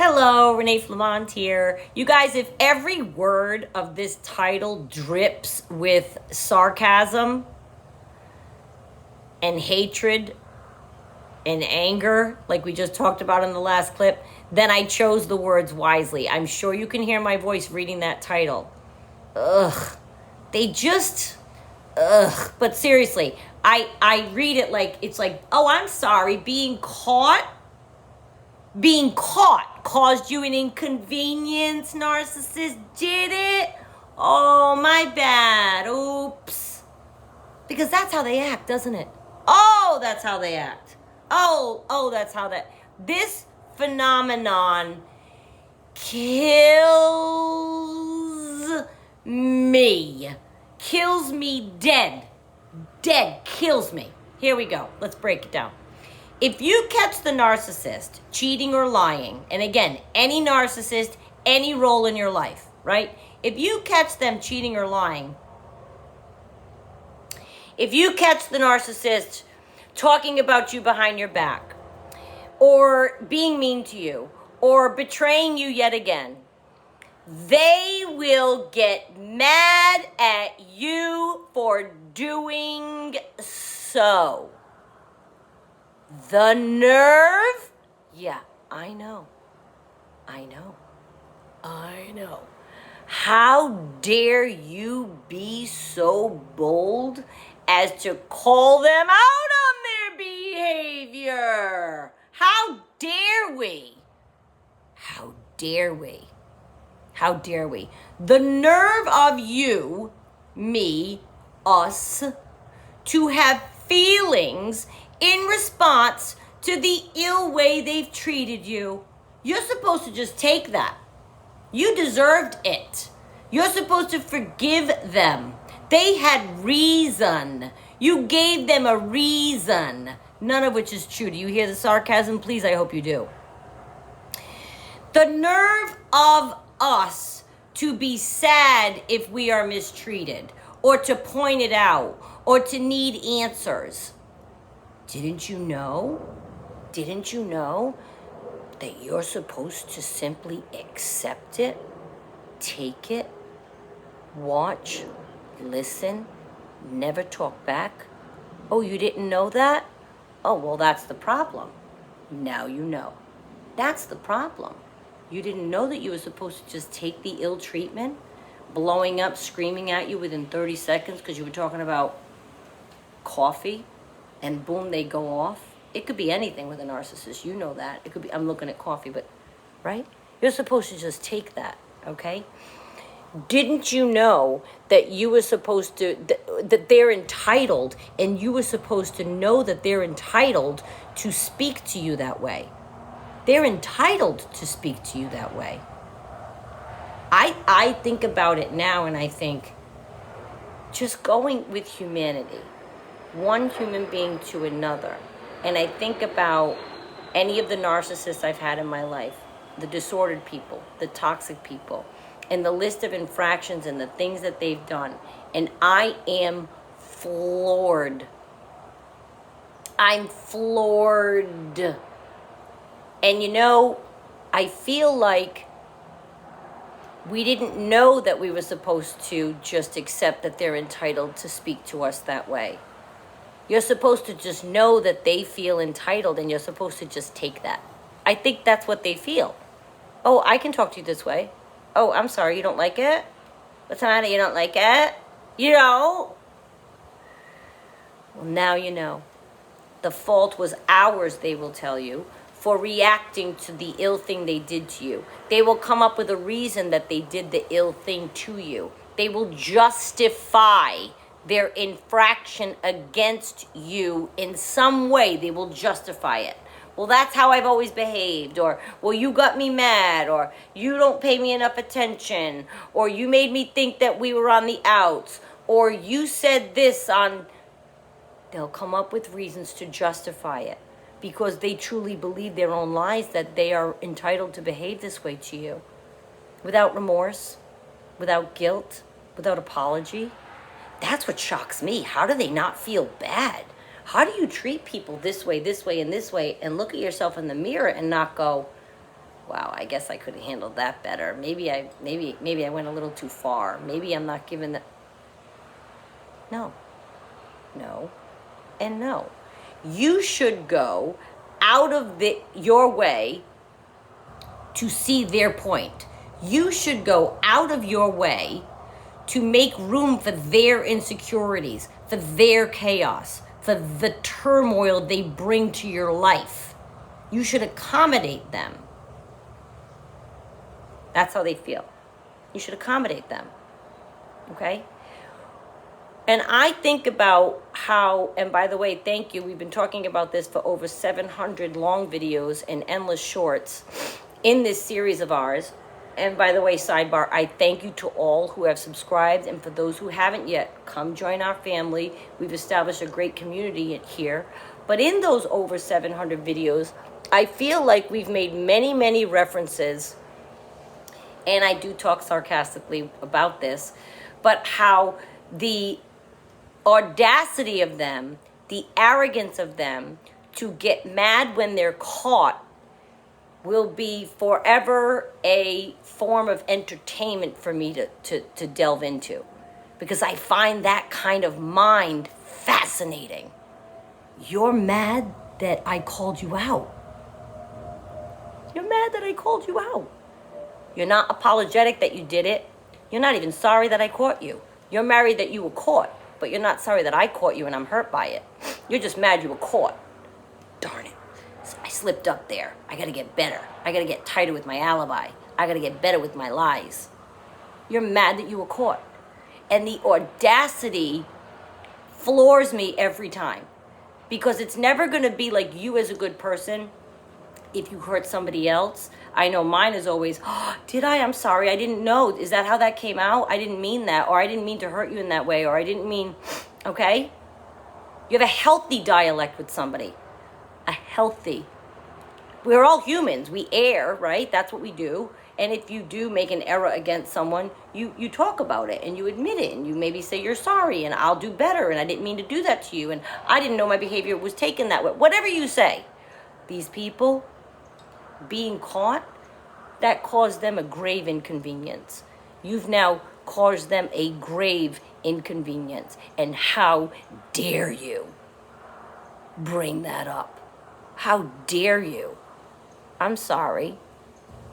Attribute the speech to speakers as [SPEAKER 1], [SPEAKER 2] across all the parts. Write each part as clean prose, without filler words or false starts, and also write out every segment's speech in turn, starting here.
[SPEAKER 1] Hello, Renee Flamont here. You guys, if every word of this title drips with sarcasm and hatred and anger, like we just talked about in the last clip, then I chose the words wisely. I'm sure you can hear my voice reading that title. Ugh. But seriously, I read it like, it's like, oh, I'm sorry, being caught caused you an inconvenience, narcissist, did it? Oh, my bad. Oops. Because that's how they act, doesn't it? Oh, that's how they act. Oh, that's how that... This phenomenon kills me. Kills me dead. Dead. Kills me. Here we go. Let's break it down. If you catch the narcissist cheating or lying, and again, any narcissist, any role in your life, right? If you catch them cheating or lying, if you catch the narcissist talking about you behind your back, or being mean to you, or betraying you yet again, they will get mad at you for doing so. The nerve? Yeah, I know. How dare you be so bold as to call them out on their behavior? How dare we? How dare we? How dare we? The nerve of you, me, us, to have feelings in response to the ill way they've treated you. You're supposed to just take that. You deserved it. You're supposed to forgive them. They had reason. You gave them a reason. None of which is true. Do you hear the sarcasm? Please, I hope you do. The nerve of us to be sad if we are mistreated, or to point it out, or to need answers. Didn't you know that you're supposed to simply accept it, take it, watch, listen, never talk back? Oh, you didn't know that? Oh, well, that's the problem. Now you know. That's the problem. You didn't know that you were supposed to just take the ill treatment, blowing up, screaming at you within 30 seconds because you were talking about coffee, and boom, they go off. It could be anything with a narcissist. You know that. It could be, I'm looking at coffee, but, right? You're supposed to just take that, okay? Didn't you know that you were supposed to, that they're entitled, and you were supposed to know that they're entitled to speak to you that way? They're entitled to speak to you that way. I think about it now, and I think, just going with humanity, one human being to another, and I think about any of the narcissists I've had in my life, the disordered people, the toxic people, and the list of infractions and the things that they've done, and I am floored. I'm floored. And you know, I feel like we didn't know that we were supposed to just accept that they're entitled to speak to us that way. You're supposed to just know that they feel entitled, and you're supposed to just take that. I think that's what they feel. Oh, I can talk to you this way. Oh, I'm sorry, you don't like it? What's the matter, you don't like it? You know? Well, now you know. The fault was ours, they will tell you, for reacting to the ill thing they did to you. They will come up with a reason that they did the ill thing to you. They will justify their infraction against you in some way. They will justify it. Well, that's how I've always behaved, or, well, you got me mad, or you don't pay me enough attention, or you made me think that we were on the outs, or you said this on... They'll come up with reasons to justify it, because they truly believe their own lies, that they are entitled to behave this way to you. Without remorse, without guilt, without apology. That's what shocks me. How do they not feel bad? How do you treat people this way, and this way, and look at yourself in the mirror and not go, Wow, I guess I could have handled that better. Maybe I went a little too far. Maybe I'm not giving the... No. No. And no. You should go out of your way to see their point. You should go out of your way to make room for their insecurities, for their chaos, for the turmoil they bring to your life. You should accommodate them. That's how they feel. You should accommodate them. Okay? And I think about how, and by the way, thank you. We've been talking about this for over 700 long videos and endless shorts in this series of ours. And by the way, sidebar, I thank you to all who have subscribed. And for those who haven't yet, come join our family. We've established a great community here. But in those over 700 videos, I feel like we've made many, many references, and I do talk sarcastically about this, but how the audacity of them, the arrogance of them to get mad when they're caught will be forever a form of entertainment for me to delve into, because I find that kind of mind fascinating. You're mad that I called you out. You're mad that I called you out. You're not apologetic that you did it. You're not even sorry that I caught you. You're married that you were caught, but you're not sorry that I caught you and I'm hurt by it. You're just mad you were caught. Darn it. I slipped up there. I gotta get better. I gotta get tighter with my alibi. I gotta get better with my lies. You're mad that you were caught. And the audacity floors me every time, because it's never gonna be like you as a good person. If you hurt somebody else, I know mine is always, oh, did I? I'm sorry, I didn't know. Is that how that came out? I didn't mean that, or I didn't mean to hurt you in that way, or I didn't mean, okay? You have a healthy dialect with somebody. A healthy. We're all humans. We err, right? That's what we do. And if you do make an error against someone, you talk about it and you admit it, and you maybe say you're sorry and I'll do better and I didn't mean to do that to you and I didn't know my behavior was taken that way. Whatever you say. These people being caught, that caused them a grave inconvenience. You've now caused them a grave inconvenience. And how dare you bring that up? How dare you? I'm sorry.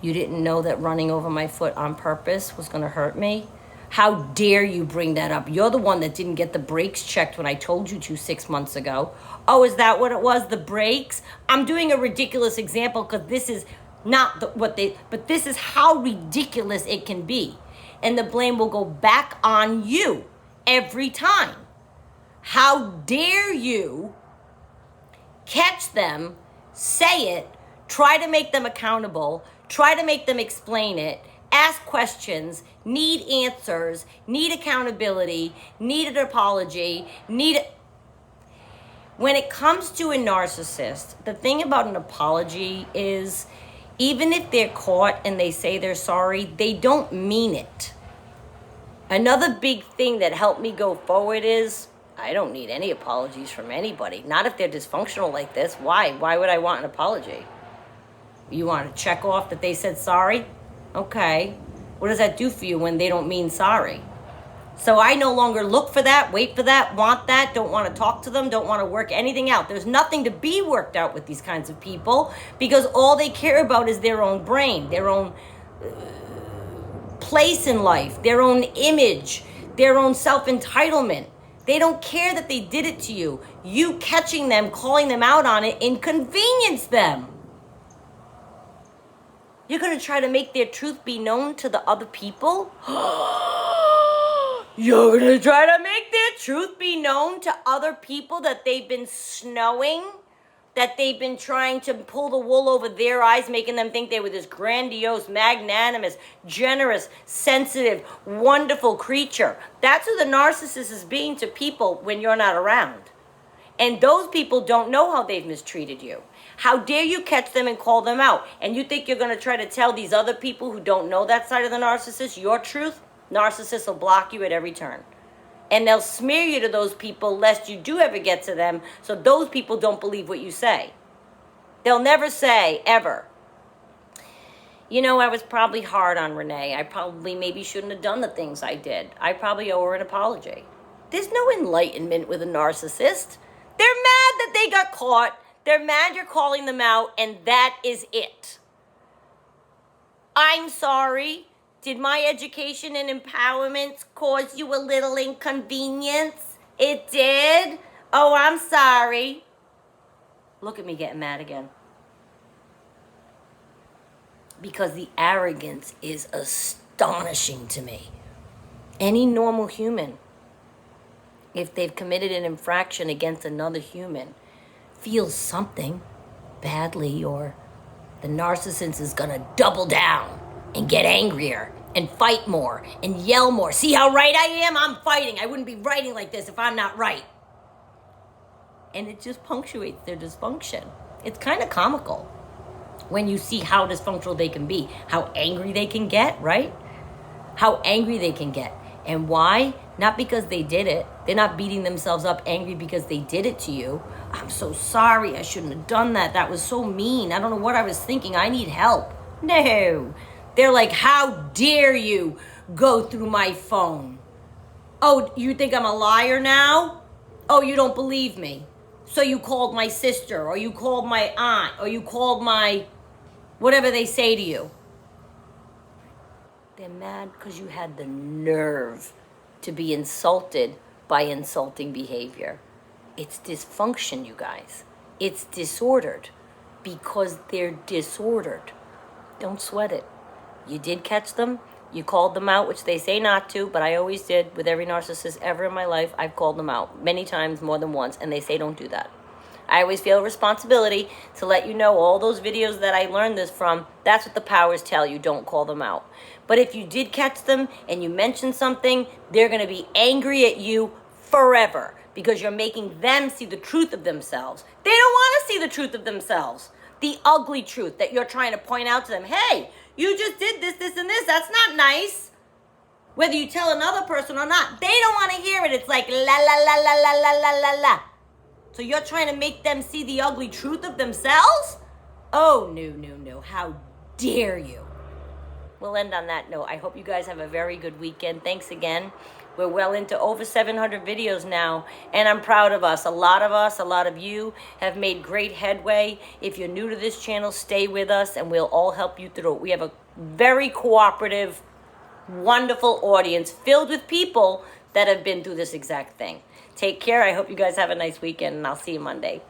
[SPEAKER 1] You didn't know that running over my foot on purpose was going to hurt me? How dare you bring that up? You're the one that didn't get the brakes checked when I told you to 6 months ago. Oh, is that what it was? The brakes? I'm doing a ridiculous example because this is not but this is how ridiculous it can be. And the blame will go back on you every time. How dare you catch them, say it, try to make them accountable, try to make them explain it, ask questions, need answers, need accountability, need an apology, When it comes to a narcissist, the thing about an apology is, even if they're caught and they say they're sorry, they don't mean it. Another big thing that helped me go forward is, I don't need any apologies from anybody. Not if they're dysfunctional like this. Why? Why would I want an apology? You want to check off that they said sorry? Okay. What does that do for you when they don't mean sorry? So I no longer look for that, wait for that, want that, don't want to talk to them, don't want to work anything out. There's nothing to be worked out with these kinds of people, because all they care about is their own brain, their own place in life, their own image, their own self-entitlement. They don't care that they did it to you. You catching them, calling them out on it, inconvenienced them. You're going to try to make their truth be known to the other people? You're going to try to make their truth be known to other people that they've been snowing? That they've been trying to pull the wool over their eyes, making them think they were this grandiose, magnanimous, generous, sensitive, wonderful creature. That's who the narcissist is being to people when you're not around. And those people don't know how they've mistreated you. How dare you catch them and call them out? And you think you're going to try to tell these other people who don't know that side of the narcissist your truth? Narcissists will block you at every turn. And they'll smear you to those people lest you do ever get to them, so those people don't believe what you say. They'll never say, ever, You know, I was probably hard on Renee. I probably maybe shouldn't have done the things I did. I probably owe her an apology. There's no enlightenment with a narcissist. They're mad that they got caught. They're mad you're calling them out, and that is it. I'm sorry. Did my education and empowerment cause you a little inconvenience? It did? Oh, I'm sorry. Look at me getting mad again. Because the arrogance is astonishing to me. Any normal human, if they've committed an infraction against another human, feels something badly, or the narcissist is gonna double down and get angrier and fight more and yell more. See how right I am? I'm fighting. I wouldn't be writing like this if I'm not right. And it just punctuates their dysfunction. It's kind of comical when you see how dysfunctional they can be, how angry they can get, right? How angry they can get. And why? Not because they did it. They're not beating themselves up angry because they did it to you. I'm so sorry. I shouldn't have done that. That was so mean. I don't know what I was thinking. I need help. No. They're like, how dare you go through my phone? Oh, you think I'm a liar now? Oh, you don't believe me. So you called my sister, or you called my aunt, or you called my whatever they say to you. They're mad because you had the nerve to be insulted by insulting behavior. It's dysfunction, you guys. It's disordered because they're disordered. Don't sweat it. You did catch them. You called them out, which they say not to, but I always did with every narcissist ever in my life. I've called them out many times, more than once, and they say don't do that. I always feel a responsibility to let you know all those videos that I learned this from, that's what the powers tell you, don't call them out. But if you did catch them and you mentioned something, they're going to be angry at you forever because you're making them see the truth of themselves. They don't want to see the truth of themselves. The ugly truth that you're trying to point out to them. Hey, you just did this, this, and this. That's not nice. Whether you tell another person or not, they don't want to hear it. It's like la, la, la, la, la, la, la, la, la. So you're trying to make them see the ugly truth of themselves? Oh, no, no, no. How dare you? We'll end on that note. I hope you guys have a very good weekend. Thanks again. We're well into over 700 videos now, and I'm proud of us. A lot of you have made great headway. If you're new to this channel, stay with us, and we'll all help you through it. We have a very cooperative, wonderful audience filled with people that have been through this exact thing. Take care. I hope you guys have a nice weekend, and I'll see you Monday.